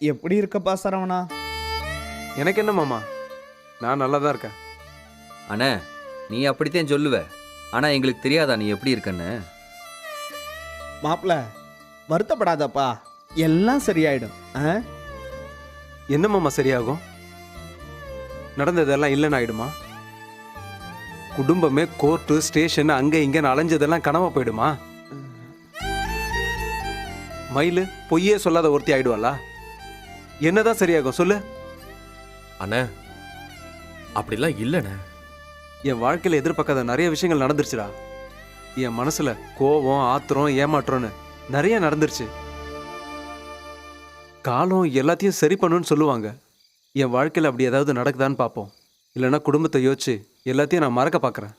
எப்படி இருக்கப்பா சரவணா? எனக்கு என்ன மாமா, நான் நல்லா தான் இருக்கேன். அண்ணே, நீ அப்படித்தான் சொல்லுவ. ஆனா எங்களுக்கு தெரியாதா நீ எப்படி இருக்கன்னு? மாப்பிள வருத்தப்படாதப்பா, எல்லாம் சரியாயிடும். என்ன மாமா சரியாகும்? நடந்ததெல்லாம் இல்லைன்னு ஆயிடுமா? குடும்பமே கோர்ட்டு ஸ்டேஷன் அங்க இங்கன்னு அலைஞ்சதெல்லாம் கனவா போயிடுமா? மயிலு பொய்யே சொல்லாத ஒருத்தி ஆயிடுவாளா? என்னதான் சரியாகும் சொல்லு? அண்ணே, அப்படிலாம் இல்லைண்ணே. என் வாழ்க்கையில எதிர்பார்க்காத நிறைய விஷயங்கள் நடந்துருச்சுடா. என் மனசுல கோவம், ஆத்திரம், ஏமாற்றம்னு நிறைய நடந்துருச்சு. காலம் எல்லாத்தையும் சரி பண்ணுன்னு சொல்லுவாங்க. என் வாழ்க்கையில் அப்படி ஏதாவது நடக்குதான்னு பார்ப்போம். இல்லைன்னா குடும்பத்தை யோசிச்சு எல்லாத்தையும் நான் மறக்க பார்க்குறேன்.